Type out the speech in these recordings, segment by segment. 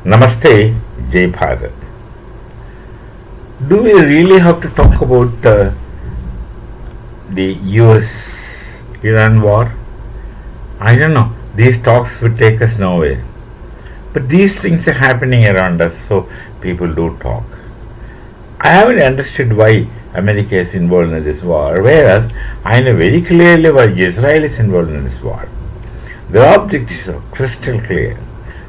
Namaste, Jai Bharat. Do we really have to talk about the US Iran war? I don't know. These talks would take us nowhere. But these things are happening around us, so people do talk. I haven't understood why America is involved in this war, whereas I know very clearly why Israel is involved in this war. The objectives are crystal clear.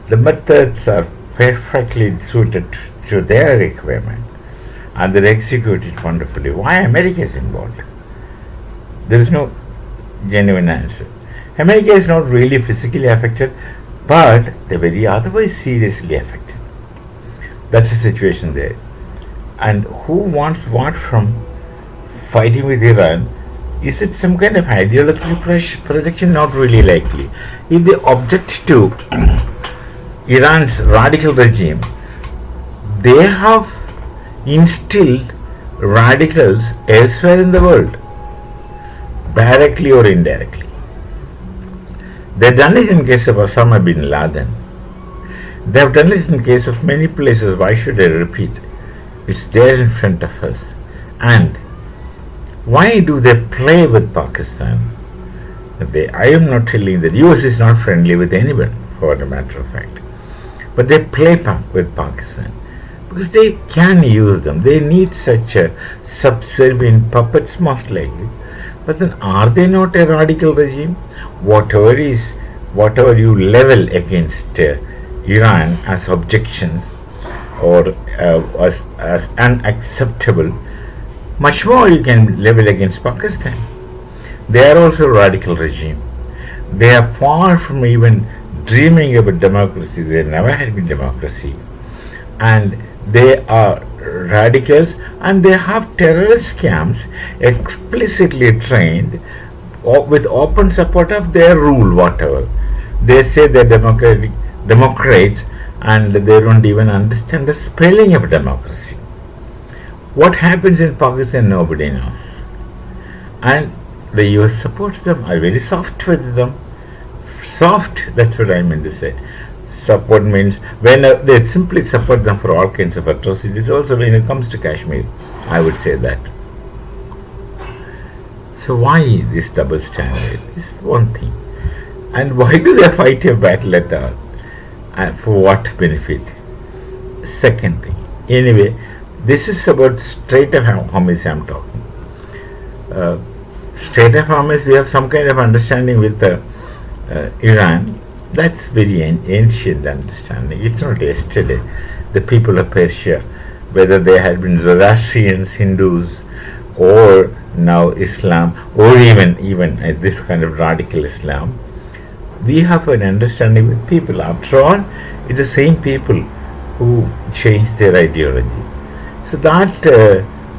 The methods are perfectly suited to their requirement, and they execute it wonderfully. Why America is involved? There is no genuine answer. America is not really physically affected, but they're very otherwise seriously affected. That's the situation there. And who wants what from fighting with Iran? Is it some kind of ideological projection? Not really likely. If they object to Iran's radical regime, they have instilled radicals elsewhere in the world, directly or indirectly. They've done it in case of Osama bin Laden. They've done it in case of many places. Why should I repeat? It's there in front of us. And why do they play with Pakistan? I am not telling that US is not friendly with anyone, for a matter of fact. But they play with Pakistan because they can use them. They need such a subservient puppets, most likely. But then, are they not a radical regime? Whatever you level against Iran as objections or as unacceptable, much more you can level against Pakistan. They are also a radical regime. They are far from even dreaming about democracy. They never had been democracy. And they are radicals, and they have terrorist camps explicitly trained with open support of their rule, whatever. They say they're democrats, and they don't even understand the spelling of democracy. What happens in Pakistan, nobody knows. And the US supports them, are very soft with them. Soft, that's what I mean to say. Support means when they simply support them for all kinds of atrocities. Also, when it comes to Kashmir, I would say that. So, why this double standard is one thing. And why do they fight a battle at all? And for what benefit? Second thing. Anyway, this is about Strait of Hormuz I'm talking. Strait of Hormuz, we have some kind of understanding with Iran. That's very ancient understanding. It's not yesterday. The people of Persia, whether they had been Zoroastrians, Hindus, or now Islam, or even this kind of radical Islam, we have an understanding with people. After all, it's the same people who changed their ideology. So that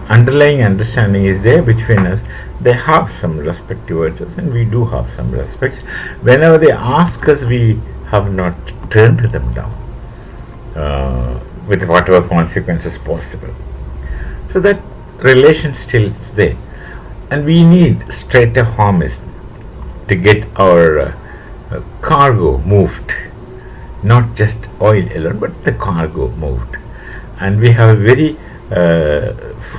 underlying understanding is there between us. They have some respect towards us, and we do have some respect. Whenever they ask us, we have not turned them down with whatever consequences possible. So that relation still is there, and we need Strait of Hormuz to get our cargo moved, not just oil alone, but the cargo moved. And we have a very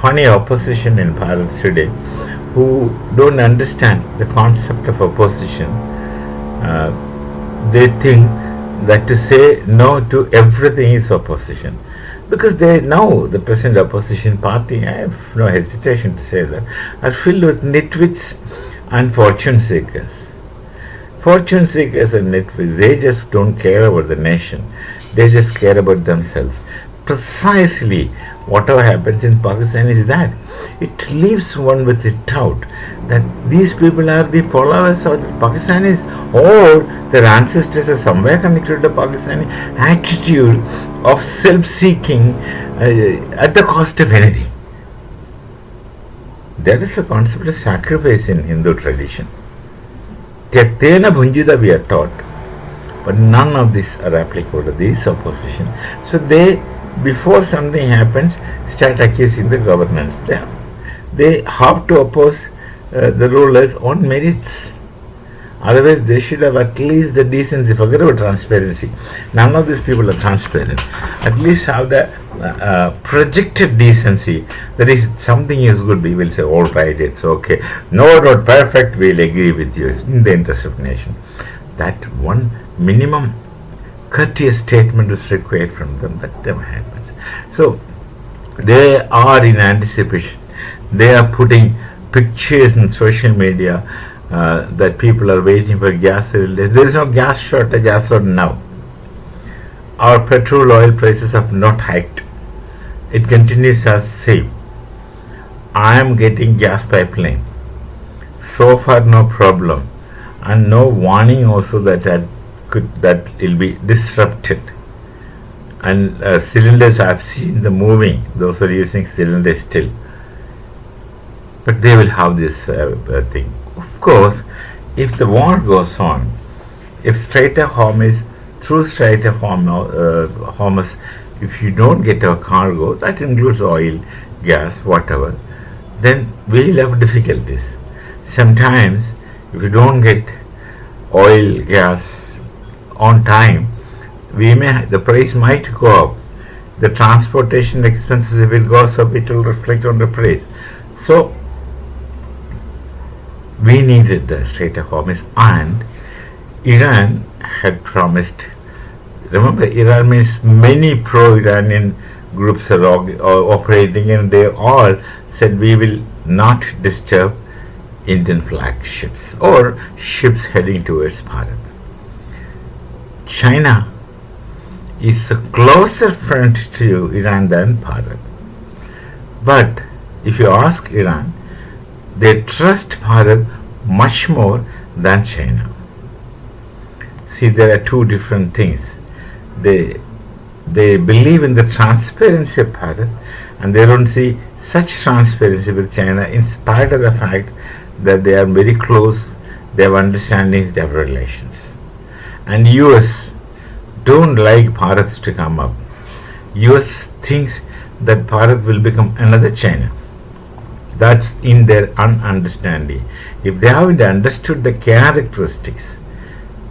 funny opposition in Bharat today, who don't understand the concept of opposition. They think that to say no to everything is opposition, because they know the present opposition party, I have no hesitation to say that, are filled with nitwits and fortune seekers. Fortune seekers and nitwits, they just don't care about the nation, they just care about themselves. Precisely whatever happens in Pakistan is that it leaves one with a doubt that these people are the followers of the Pakistanis, or their ancestors are somewhere connected to the Pakistani attitude of self-seeking at the cost of anything. There is a concept of sacrifice in Hindu tradition. Tyaktena bhunjita we are taught, but none of these are applicable to this opposition. So they, before something happens, start accusing the governance. They have to oppose the rulers on merits. Otherwise, they should have at least the decency. Forget about transparency. None of these people are transparent. At least have the projected decency. That is, something is good, we will say, all right, it's okay. No, not perfect, we'll agree with you. It's in the interest of nation. That one minimum courteous statement is required from them. That never happens. So, they are in anticipation. They are putting pictures in social media that people are waiting for gas cylinders. There is no gas shortage as of now. Our petrol oil prices have not hiked. It continues as same. I am getting gas pipeline. So far no problem, and no warning also that that will be disrupted. And cylinders I have seen the moving. Those are using cylinders still. But they will have this thing. Of course, if the war goes on, if Strait of Hormuz, through Strait of Hormuz, if you don't get a cargo, that includes oil, gas, whatever, then we will have difficulties. Sometimes, if you don't get oil, gas on time, the price might go up. The transportation expenses, if it goes up, it will reflect on the price. So, we needed the Strait of Hormuz, and Iran had promised. Remember, Iran means many pro-Iranian groups are operating, and they all said we will not disturb Indian flagships or ships heading towards Bharat. China is a closer friend to Iran than Bharat. But if you ask Iran, they trust Bharat much more than China. See, there are two different things. They believe in the transparency of Bharat, and they don't see such transparency with China, in spite of the fact that they are very close, they have understandings, they have relations. And US don't like Bharat to come up. US thinks that Bharat will become another China. That's in their ununderstanding. If they haven't understood the characteristics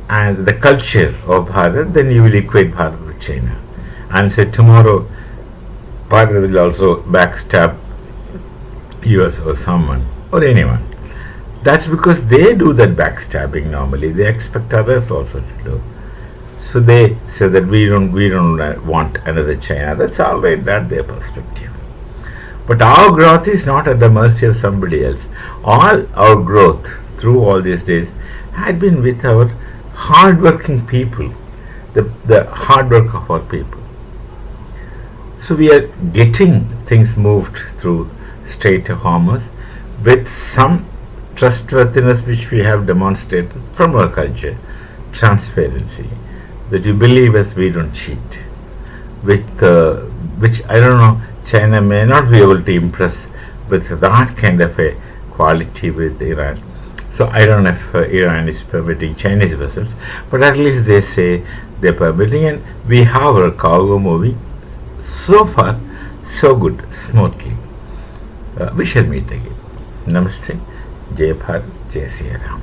and the culture of Bharat, then you will equate Bharat with China. And say tomorrow Bharat will also backstab US or someone or anyone. That's because they do that backstabbing normally. They expect others also to do. So they say that we don't want another China. That's all right, that's their perspective. But our growth is not at the mercy of somebody else. All our growth through all these days had been with our hard-working people, the hard work of our people. So we are getting things moved through Strait of Hormuz with some trustworthiness which we have demonstrated from our culture, transparency, that you believe us, we don't cheat, which I don't know, China may not be able to impress with that kind of a quality with Iran. So I don't know if Iran is permitting Chinese vessels, but at least they say they're permitting, and we have our cargo moving so far, so good, smoothly. We shall meet again. Namaste. Jai Bharat, Jai Sri Ram.